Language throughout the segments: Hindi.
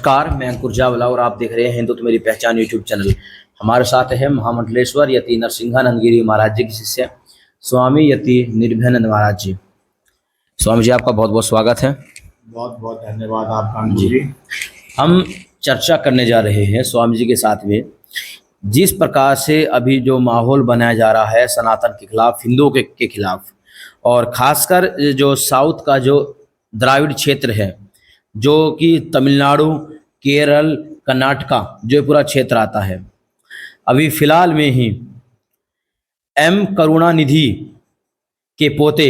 नमस्कार, मैं अंकुर जावला और आप देख रहे हैं हिंदुत्व मेरी पहचान यूट्यूब चैनल। हमारे साथ है महामंडलेश्वर यति नरसिंहानंद गिरी महाराज जी के शिष्य स्वामी यति निर्भयानंद महाराज जी। स्वामी जी, आपका बहुत बहुत स्वागत है। बहुत बहुत धन्यवाद आपका अंकुर जी। हम चर्चा करने जा रहे हैं स्वामी जी के साथ में, जिस प्रकार से अभी जो माहौल बनाया जा रहा है सनातन के खिलाफ, हिंदुओं के खिलाफ, और खासकर जो साउथ का जो द्राविड़ क्षेत्र है, जो कि तमिलनाडु, केरल, कर्नाटका जो पूरा क्षेत्र आता है। अभी फिलहाल में ही एम करुणानिधि के पोते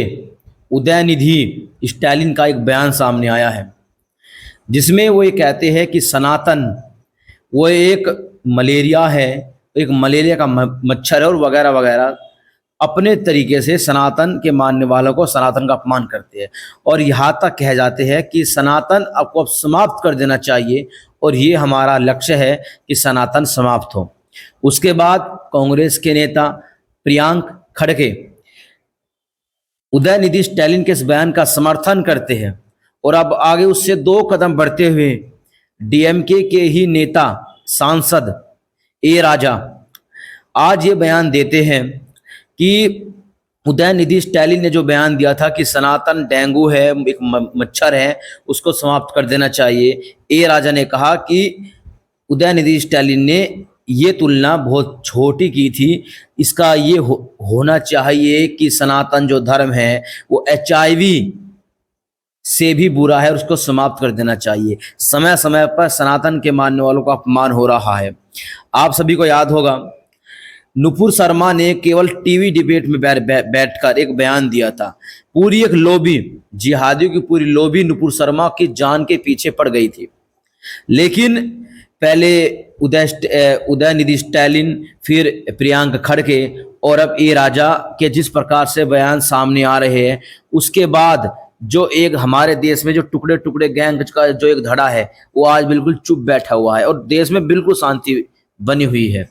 उदयनिधि स्टालिन का एक बयान सामने आया है, जिसमें वो ये कहते हैं कि सनातन वो एक मलेरिया है, एक मलेरिया का मच्छर है और वगैरह वगैरह। अपने तरीके से सनातन के मानने वालों को सनातन का अपमान करते हैं और यहाँ तक कह जाते हैं कि सनातन आपको अब समाप्त कर देना चाहिए और ये हमारा लक्ष्य है कि सनातन समाप्त हो। उसके बाद कांग्रेस के नेता प्रियंक खड़गे उदयनिधि स्टालिन के इस बयान का समर्थन करते हैं और अब आगे उससे 2 कदम बढ़ते हुए डीएमके के ही नेता सांसद ए राजा आज ये बयान देते हैं कि उदयनिधि स्टालिन ने जो बयान दिया था कि सनातन डेंगू है, एक मच्छर है, उसको समाप्त कर देना चाहिए। ए राजा ने कहा कि उदयनिधि स्टालिन ने ये तुलना बहुत छोटी की थी, इसका ये होना चाहिए कि सनातन जो धर्म है वो HIV से भी बुरा है और उसको समाप्त कर देना चाहिए। समय समय पर सनातन के मानने वालों का अपमान हो रहा है। आप सभी को याद होगा, नुपुर शर्मा ने केवल टीवी डिबेट में बैठकर एक बयान दिया था। पूरी एक लॉबी, जिहादियों की पूरी लॉबी नुपुर शर्मा की जान के पीछे पड़ गई थी। लेकिन पहले उदयनिधि स्टालिन, फिर प्रियंक खड़गे और अब ए राजा के जिस प्रकार से बयान सामने आ रहे हैं, उसके बाद जो एक हमारे देश में जो टुकड़े टुकड़े गैंग का जो एक धड़ा है वो आज बिल्कुल चुप बैठा हुआ है और देश में बिल्कुल शांति बनी हुई है।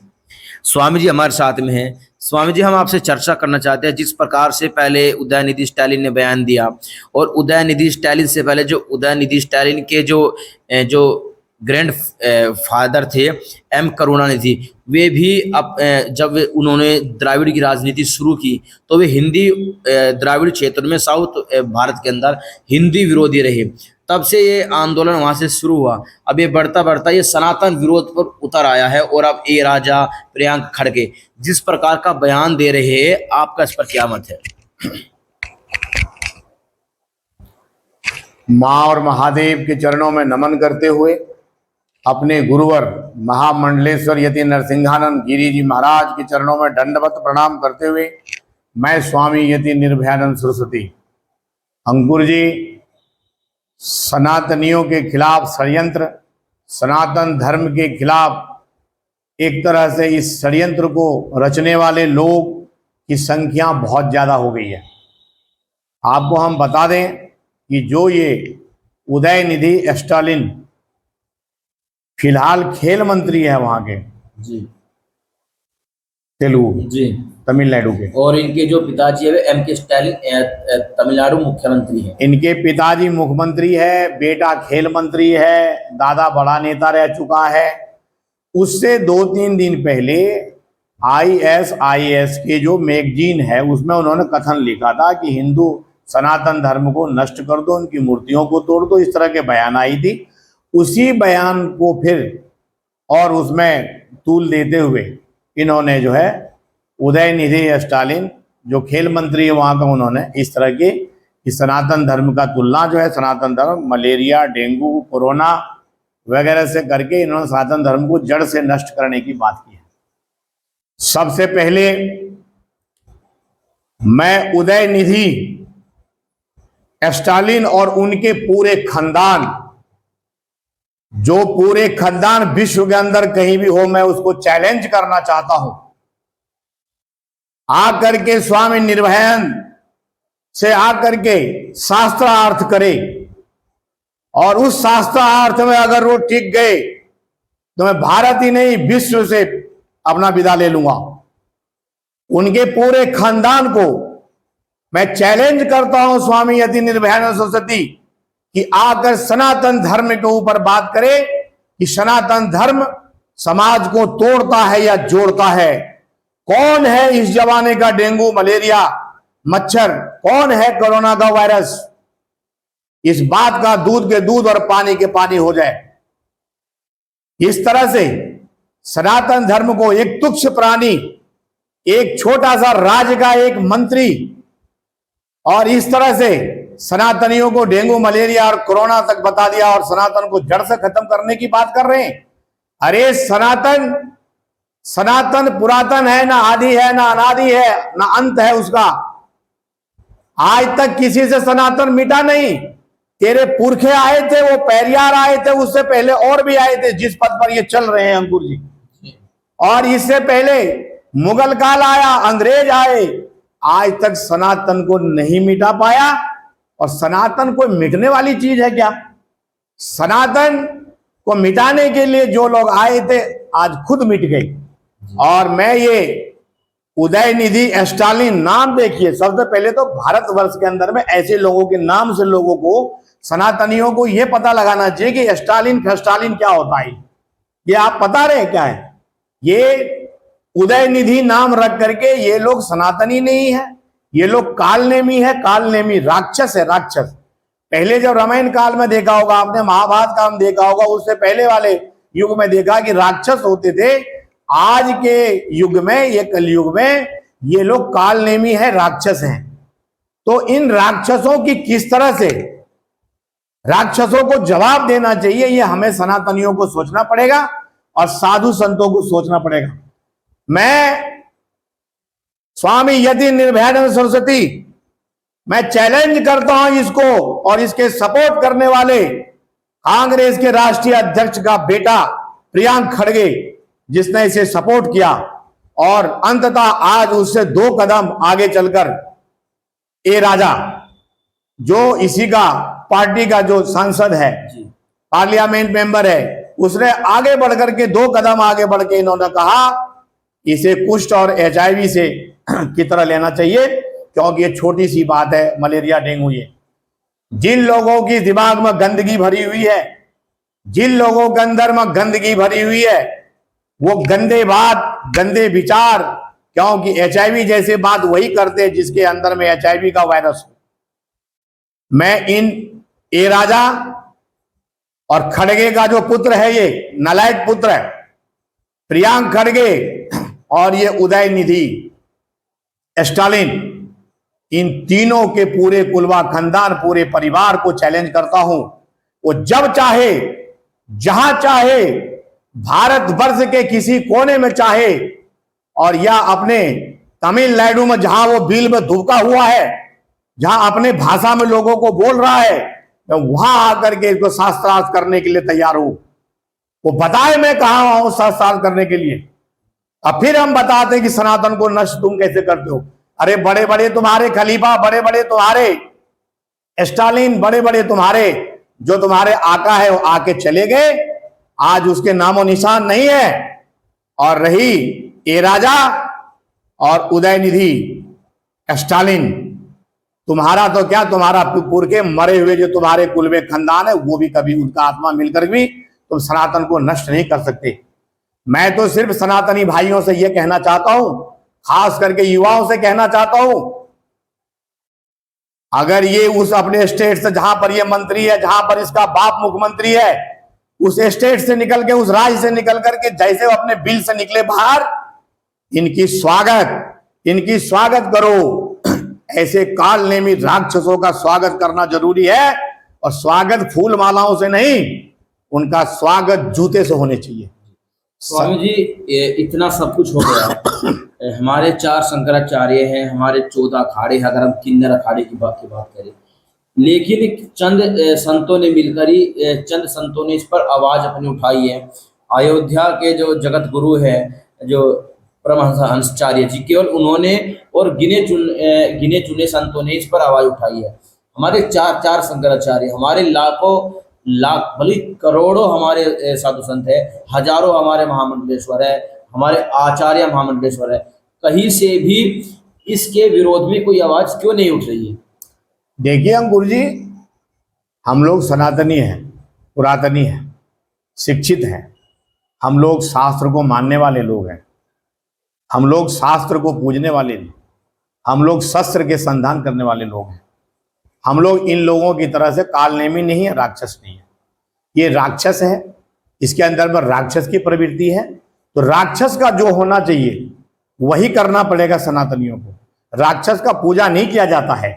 स्वामी जी हमारे साथ में हैं। स्वामी जी, हम आपसे चर्चा करना चाहते हैं, जिस प्रकार से पहले उदयनिधि स्टालिन ने बयान दिया और उदयनिधि स्टालिन से पहले जो उदयनिधि स्टालिन के जो ग्रैंड फादर थे एम करुणानिधि, वे भी अब जब उन्होंने द्राविड़ की राजनीति शुरू की तो वे हिंदी द्राविड़ क्षेत्र में, साउथ भारत के अंदर हिंदी विरोधी रहे। तब से ये आंदोलन वहां से शुरू हुआ। अब ये बढ़ता बढ़ता ये सनातन विरोध पर उतर आया है और अब ए राजा, प्रियंक खड़गे जिस प्रकार का बयान दे रहे हैं, आपका इस पर क्या मत है? माँ और महादेव के चरणों में नमन करते हुए, अपने गुरुवर महामंडलेश्वर यति नरसिंहानंद गिरी जी महाराज के चरणों में दंडवत प्रणाम करते हुए, मैं स्वामी यति निर्भयानंद सरस्वती अंकुर जी सनातनियों के खिलाफ षड्यंत्र, सनातन धर्म के खिलाफ एक तरह से इस षड्यंत्र को रचने वाले लोग की संख्या बहुत ज़्यादा हो गई है। आपको हम बता दें कि जो ये उदयनिधि स्टालिन फिलहाल खेल मंत्री है वहाँ के, जी तेलुगु, जी तमिलनाडु के, और इनके जो पिताजी है एम के स्टालिन तमिलनाडु मुख्यमंत्री हैं। इनके पिताजी मुख्यमंत्री है, बेटा खेल मंत्री है, दादा बड़ा नेता रह चुका है। उससे 2-3 दिन पहले ISIS के जो मैगजीन है उसमें उन्होंने कथन लिखा था कि हिंदू सनातन धर्म को नष्ट कर दो, उनकी मूर्तियों को तोड़ दो, इस तरह के बयान आई थी। उसी बयान को फिर और उसमें तूल देते हुए इन्होंने जो है उदयनिधि स्टालिन जो खेल मंत्री है वहाँ का, उन्होंने इस तरह के सनातन धर्म का तुलना जो है, सनातन धर्म मलेरिया, डेंगू, कोरोना वगैरह से करके इन्होंने सनातन धर्म को जड़ से नष्ट करने की बात की है। सबसे पहले मैं उदयनिधि स्टालिन और उनके पूरे खानदान, जो पूरे खानदान विश्व के अंदर कहीं भी हो, मैं उसको चैलेंज करना चाहता हूं, आकर के स्वामी निर्भयानंद से आकर के शास्त्रार्थ करे और उस शास्त्रार्थ में अगर वो टिक गए तो मैं भारत ही नहीं विश्व से अपना विदा ले लूंगा। उनके पूरे खानदान को मैं चैलेंज करता हूं स्वामी यति निर्भयानंद सरस्वती कि आकर सनातन धर्म के ऊपर बात करे कि सनातन धर्म समाज को तोड़ता है या जोड़ता है। कौन है इस जमाने का डेंगू, मलेरिया, मच्छर? कौन है कोरोना का वायरस? इस बात का दूध के दूध और पानी के पानी हो जाए। इस तरह से सनातन धर्म को एक तुच्छ प्राणी, एक छोटा सा राज्य का एक मंत्री, और इस तरह से सनातनियों को डेंगू, मलेरिया और कोरोना तक बता दिया और सनातन को जड़ से खत्म करने की बात कर रहे हैं। अरे सनातन पुरातन है, ना आदि है, ना अनादि है, ना अंत है उसका। आज तक किसी से सनातन मिटा नहीं। तेरे पुरखे आए थे, वो पेरियार आए थे, उससे पहले और भी आए थे जिस पद पर ये चल रहे हैं अंकुर जी। और इससे पहले मुगल काल आया, अंग्रेज आए, आज तक सनातन को नहीं मिटा पाया। और सनातन कोई मिटने वाली चीज है क्या? सनातन को मिटाने के लिए जो लोग आए थे आज खुद मिट गए। और मैं ये उदयनिधि स्टालिन, नाम देखिए, सबसे पहले तो भारतवर्ष के अंदर में ऐसे लोगों के नाम से लोगों को, सनातनियों को यह पता लगाना चाहिए कि स्टालिन क्या होता है। ये आप पता रहे क्या है? ये उदयनिधि नाम रख करके ये लोग सनातनी नहीं है, ये लोग कालनेमी है। कालनेमी राक्षस है, राक्षस। पहले जब रामायण काल में देखा होगा आपने, महाभारत काल में देखा होगा, उससे पहले वाले युग में देखा कि राक्षस होते थे। आज के युग में, ये कलयुग में, ये लोग कालनेमी है, राक्षस हैं। तो इन राक्षसों की किस तरह से, राक्षसों को जवाब देना चाहिए, ये हमें सनातनियों को सोचना पड़ेगा और साधु संतों को सोचना पड़ेगा। मैं स्वामी यति निर्भयानंद सरस्वती, मैं चैलेंज करता हूं इसको और इसके सपोर्ट करने वाले कांग्रेस के राष्ट्रीय अध्यक्ष का बेटा प्रियांक खड़गे, जिसने इसे सपोर्ट किया और अंततः आज उससे 2 कदम आगे चलकर ए राजा, जो इसी का पार्टी का जो सांसद है, पार्लियामेंट मेंबर है, उसने आगे बढ़कर के 2 कदम आगे बढ़ के इन्होंने कहा इसे कुष्ठ और HIV से की तरह लेना चाहिए, क्योंकि ये छोटी सी बात है, मलेरिया, डेंगू। ये जिन लोगों की दिमाग में गंदगी भरी हुई है, जिन लोगों के अंदर में गंदगी भरी हुई है, वो गंदे बात, गंदे विचार, क्योंकि HIV जैसे बात वही करते हैं जिसके अंदर में HIV का वायरस हो। मैं इन ए राजा और खड़गे का जो पुत्र है, ये नालायक पुत्र है, प्रियांक खड़गे और ये उदयनिधि स्टालिन, इन तीनों के पूरे कुलवा खानदान, पूरे परिवार को चैलेंज करता हूं। वो जब चाहे, जहां चाहे, भारतवर्ष के किसी कोने में चाहे, और या अपने तमिलनाडु में जहां वो बिल में दुबका हुआ है, जहां अपने भाषा में लोगों को बोल रहा है, मैं वहां आकर के इसको शास्त्रार्थ करने के लिए तैयार हूं। वो बताए मैं कहां हूं शास्त्रार्थ करने के लिए। अब फिर हम बताते हैं कि सनातन को नष्ट तुम कैसे करते हो। अरे बड़े बड़े तुम्हारे खलीफा, बड़े बड़े तुम्हारे स्टालिन, बड़े बड़े तुम्हारे जो तुम्हारे आका है, वो आके चले गए, आज उसके नामो निशान नहीं है। और रही ए राजा और उदयनिधि स्टालिन, तुम्हारा तो क्या, तुम्हारा पुरखे मरे हुए जो तुम्हारे कुल में खानदान है, वो भी कभी उनका आत्मा मिलकर भी तुम सनातन को नष्ट नहीं कर सकते। मैं तो सिर्फ सनातनी भाइयों से यह कहना चाहता हूं, खास करके युवाओं से कहना चाहता हूं, अगर ये उस अपने स्टेट से, जहां पर ये मंत्री है, जहां पर इसका बाप मुख्यमंत्री है, उस स्टेट से निकल के, उस राज्य से निकल करके जैसे वो अपने बिल से निकले बाहर, इनकी स्वागत करो। ऐसे कालनेमी राक्षसों का स्वागत करना जरूरी है, और स्वागत फूल मालाओं से नहीं, उनका स्वागत जूते से होने चाहिए। स्वामी जी, इतना सब कुछ हो गया। हमारे 4 शंकराचार्य हैं, हमारे 14 अखाड़े हैं, अगर हम किन्नर अखाड़े की बात करें, लेकिन चंद संतों ने मिलकर ही, चंद संतों ने इस पर आवाज अपनी उठाई है। अयोध्या के जो जगत गुरु है, जो परमहंसाचार्य जी, केवल उन्होंने और गिने चुने संतों ने इस पर आवाज उठाई है। हमारे 4 शंकराचार्य, हमारे लाख भली करोड़ों हमारे साधु संत है, हजारों हमारे महामंडलेश्वर है, हमारे आचार्य महामंडलेश्वर है, कहीं से भी इसके विरोध में कोई आवाज क्यों नहीं उठ रही है? देखिए अंकुर जी, हम लोग सनातनी हैं, पुरातनी हैं, शिक्षित हैं, हम लोग शास्त्र को मानने वाले लोग हैं, हम लोग शास्त्र को पूजने वाले लोग, हम लोग शस्त्र के संधान करने वाले लोग हैं। हम लोग इन लोगों की तरह से कालनेमी नहीं है, राक्षस नहीं है। ये राक्षस है, इसके अंदर में राक्षस की प्रवृत्ति है। तो राक्षस का जो होना चाहिए वही करना पड़ेगा सनातनियों को। राक्षस का पूजा नहीं किया जाता है,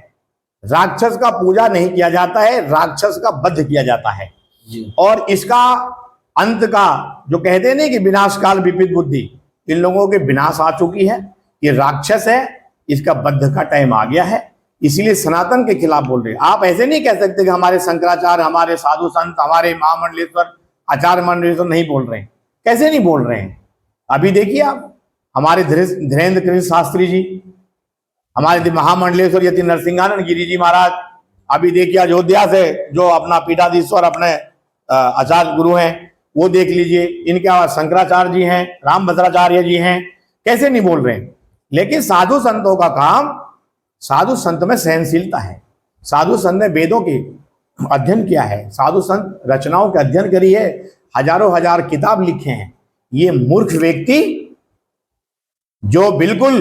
राक्षस का पूजा नहीं किया जाता है, राक्षस का वध किया जाता है जी। और इसका अंत का जो कहते हैं ना कि विनाश काल विपरीत बुद्धि, इन लोगों के विनाश आ चुकी है। ये राक्षस है, इसका वध का टाइम आ गया है, इसीलिए सनातन के खिलाफ बोल रहे हैं। आप ऐसे नहीं कह सकते कि हमारे शंकराचार्य, हमारे साधु संत, हमारे महामंडलेश्वर, आचार्य मंडलेश्वर नहीं बोल रहे हैं। कैसे नहीं बोल रहे हैं? अभी देखिए आप, हमारे धीरेन्द्र कृष्ण शास्त्री जी, हमारे महामंडलेश्वर यति नरसिंहानंद गिरी जी महाराज, अभी देखिए अयोध्या से जो अपना पीठाधीश्वर अपने आचार्य गुरु हैं, वो देख लीजिए, इनके शंकराचार्य जी हैं, रामभद्राचार्य जी हैं, कैसे नहीं बोल रहे हैं? लेकिन साधु संतों का काम, साधु संत में सहनशीलता है, साधु संत ने वेदों के अध्ययन किया है, साधु संत रचनाओं के अध्ययन करी है, हजारों हजार किताब लिखे हैं। ये मूर्ख व्यक्ति जो बिल्कुल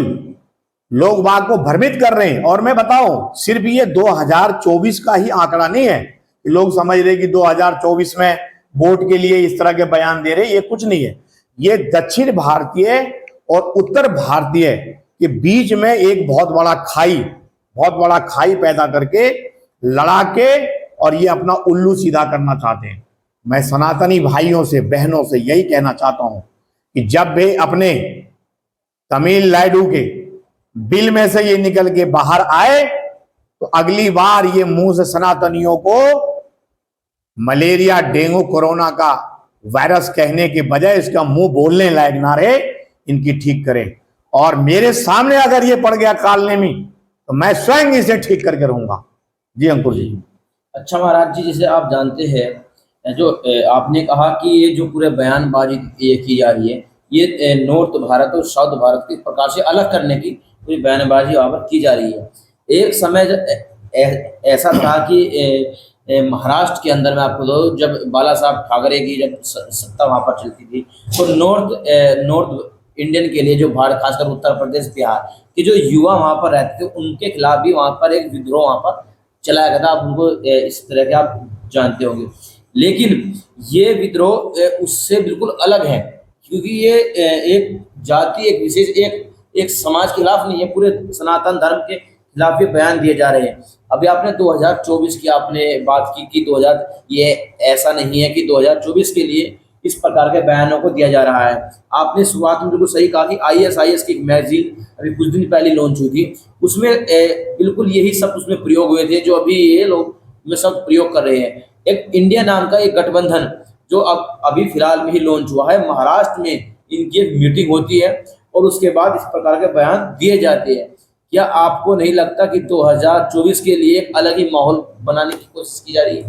लोग बाग को भ्रमित कर रहे हैं, और मैं बताऊं सिर्फ ये 2024 का ही आंकड़ा नहीं है, लोग समझ रहे कि 2024 में वोट के लिए इस तरह के बयान दे रहे, ये कुछ नहीं है। ये दक्षिण भारतीय और उत्तर भारतीय के बीच में एक बहुत बड़ा खाई पैदा करके लड़ा के और ये अपना उल्लू सीधा करना चाहते हैं। मैं सनातनी भाइयों से, बहनों से यही कहना चाहता हूं कि जब वे अपने तमिलनाडु के बिल में से ये निकल के बाहर आए तो अगली बार ये मुंह से सनातनियों को मलेरिया, डेंगू, कोरोना का वायरस कहने के बजाय इसका मुंह बोलने लायक ना रहे, इनकी ठीक करें। और मेरे सामने अगर ये पड़ गया कालनेमी तो मैं स्वयं इसे ठीक करके रहूंगा। जी अंकुर जी। अच्छा महाराज जी, जैसे आप जानते हैं, जो आपने कहा कि ये जो पूरे बयानबाजी ये की जा रही है, ये नॉर्थ भारत और साउथ भारत के प्रकार से अलग करने की पूरी बयानबाजी वहाँ पर की जा रही है। एक समय ऐसा था कि महाराष्ट्र के अंदर में आपको दो, जब बाला साहब ठाकरे की जब सत्ता वहाँ पर चलती थी, तो नॉर्थ इंडियन के लिए, जो भारत खासकर उत्तर प्रदेश, बिहार के जो युवा वहाँ पर रहते थे, उनके खिलाफ भी वहाँ पर एक विद्रोह वहाँ पर चलाया गया था। आप उनको इस तरह के आप जानते होंगे, लेकिन ये विद्रोह उससे बिल्कुल अलग है, क्योंकि ये एक जाति, एक विशेष एक समाज के खिलाफ नहीं है, पूरे सनातन धर्म के खिलाफ ये बयान दिए जा रहे हैं। अभी आपने 2024 की आपने बात की कि 2000, ये ऐसा नहीं है कि 2024 के लिए इस प्रकार के बयानों को दिया जा रहा है। आपने शुरुआत में बिल्कुल सही कहा कि ISIS की एक मैगजीन अभी कुछ दिन पहले लॉन्च हुई थी, उसमें बिल्कुल यही सब उसमें प्रयोग हुए थे जो अभी ये लोग में सब प्रयोग कर रहे हैं। एक इंडिया नाम का एक गठबंधन जो अभी फिलहाल में ही लॉन्च हुआ है, महाराष्ट्र में इनकी एक मीटिंग होती है और उसके बाद इस प्रकार के बयान दिए जाते हैं। क्या आपको नहीं लगता कि 2024 के लिए एक अलग ही माहौल बनाने की कोशिश की जा रही है?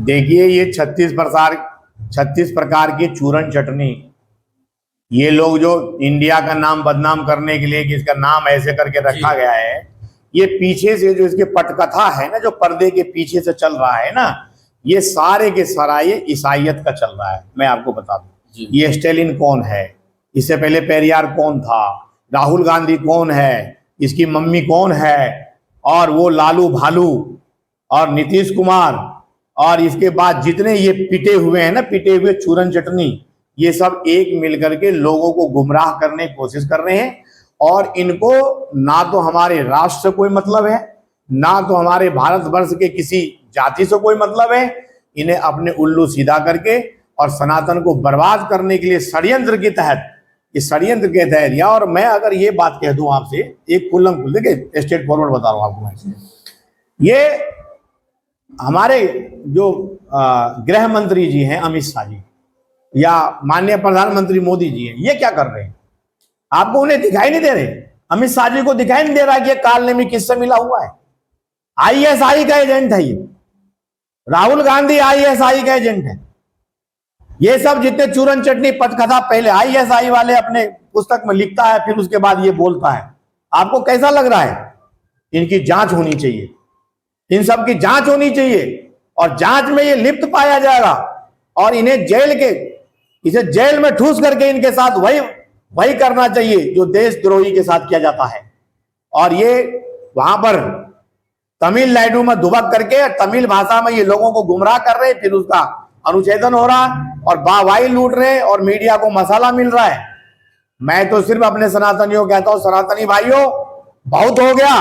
देखिए, ये 36 प्रकार की चूरन चटनी, ये लोग जो इंडिया का नाम बदनाम करने के लिए कि इसका नाम ऐसे करके रखा गया है, ये पीछे से जो इसके पटकथा है ना, जो पर्दे के पीछे से चल रहा है ना, ये सारे के सारा ये ईसाइयत का चल रहा है। मैं आपको बता दूं, ये स्टेलिन कौन है, इससे पहले पेरियार कौन था, राहुल गांधी कौन है, इसकी मम्मी कौन है, और वो लालू भालू और नीतीश कुमार, और इसके बाद जितने ये पिटे हुए हैं ना, पिटे हुए चूरन चटनी, ये सब एक मिलकर के लोगों को गुमराह करने की कोशिश कर रहे हैं। और इनको ना तो हमारे राष्ट्र से कोई मतलब है, ना तो हमारे भारतवर्ष के किसी जाति से कोई मतलब है। इन्हें अपने उल्लू सीधा करके और सनातन को बर्बाद करने के लिए षड्यंत्र के तहत, इस षड्यंत्र के तहत, या और मैं अगर ये बात कह दूं आपसे, एक खुल्लम खुल, देखिए स्ट्रेट फॉरवर्ड बता रहा हूं आपको मैं, ये हमारे जो गृह मंत्री जी हैं अमित शाह जी, या माननीय प्रधानमंत्री मोदी जी हैं, ये क्या कर रहे हैं? आपको उन्हें दिखाई नहीं दे रहे? अमित शाह जी को दिखाई नहीं दे रहा कि ये कालनेमी किससे मिला हुआ है? ISI का एजेंट है ये, राहुल गांधी ISI का एजेंट है। ये सब जितने चूरन चटनी पटकथा पहले ISI वाले अपने पुस्तक में लिखता है, फिर उसके बाद ये बोलता है। आपको कैसा लग रहा है? इनकी जांच होनी चाहिए, इन सब की जांच होनी चाहिए, और जांच में ये लिप्त पाया जाएगा और इन्हें इसे जेल में ठूस करके इनके साथ वही करना चाहिए जो देशद्रोही के साथ किया जाता है। और ये वहां पर तमिलनाडु में दुबक करके तमिल भाषा में ये लोगों को गुमराह कर रहे, फिर उसका अनुच्छेदन हो रहा और वाहवाही लूट रहे और मीडिया को मसाला मिल रहा है। मैं तो सिर्फ अपने सनातनियों कहता हूं, सनातनी भाइयों बहुत हो गया,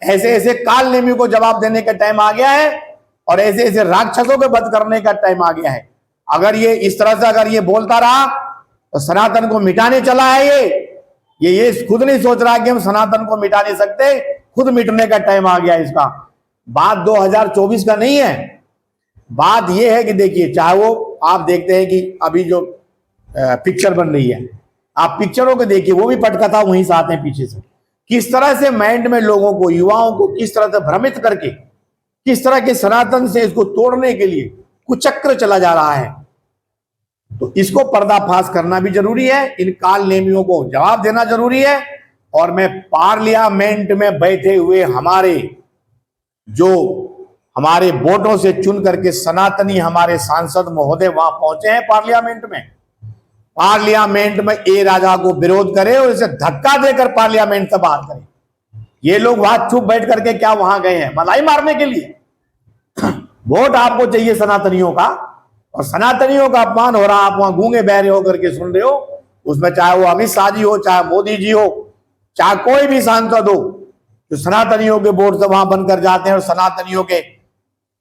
ऐसे ऐसे काल नेमी को जवाब देने का टाइम आ गया है और ऐसे ऐसे राक्षसों के वध करने का टाइम आ गया है। अगर ये इस तरह से अगर ये बोलता रहा तो सनातन को मिटाने चला है ये खुद नहीं सोच रहा कि हम सनातन को मिटा नहीं सकते, खुद मिटने का टाइम आ गया इसका। बात 2024 का नहीं है, बात यह है कि देखिए, चाहे वो आप देखते हैं कि अभी जो पिक्चर बन रही है, आप पिक्चरों को देखिए, वो भी पटकथा वहीं से आते हैं पीछे से। किस तरह से माइंड में लोगों को, युवाओं को किस तरह से भ्रमित करके, किस तरह के सनातन से इसको तोड़ने के लिए कुचक्र चला जा रहा है। तो इसको पर्दाफाश करना भी जरूरी है, इन काल नेमियों को जवाब देना जरूरी है। और मैं पार्लियामेंट में बैठे हुए हमारे वोटों से चुन करके सनातनी हमारे सांसद महोदय वहां पहुंचे हैं पार्लियामेंट में ए राजा को विरोध करे और इसे धक्का देकर पार्लियामेंट से बाहर करे। ये लोग वहां चुप बैठ करके क्या वहां गए हैं? मलाई मारने के लिए। वोट आपको चाहिए सनातनियों का, और सनातनियों का अपमान हो रहा, आप वहां गूंगे बहरे होकर के सुन रहे हो। उसमें चाहे वो अमित शाह जी हो, चाहे मोदी जी हो, चाहे कोई भी सांसद हो, जो सनातनियों के वोट से वहां बनकर जाते हैं और सनातनियों के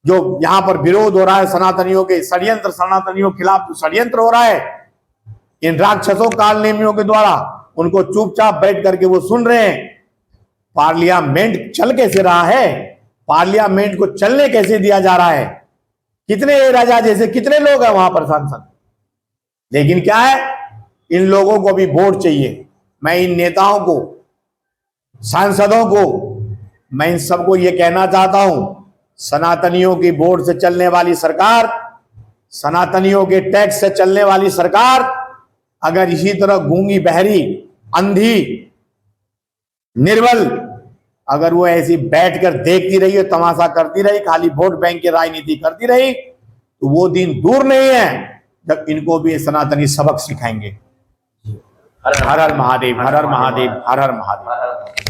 जो यहां पर विरोध हो रहा है, सनातनियों के षड्यंत्र, सनातनियों के खिलाफ जो षड्यंत्र हो रहा है इन राक्षसों काल नेमियों के द्वारा, उनको चुपचाप बैठ करके वो सुन रहे हैं। पार्लियामेंट चल कैसे रहा है? पार्लियामेंट को चलने कैसे दिया जा रहा है? कितने राजा जैसे कितने लोग हैं वहां पर सांसद? लेकिन क्या है, इन लोगों को भी वोट चाहिए। मैं इन नेताओं को, सांसदों को, मैं इन सबको यह कहना चाहता हूं, सनातनियों की वोट से चलने वाली सरकार, सनातनियों के टैक्स से चलने वाली सरकार अगर इसी तरह गूंगी बहरी, अंधी, निर्बल अगर वो ऐसी बैठकर देखती रही और तमाशा करती रही, खाली वोट बैंक की राजनीति करती रही, तो वो दिन दूर नहीं है जब इनको भी सनातनी सबक सिखाएंगे। हर हर महादेव, हर हर महादेव, हर हर महादेव।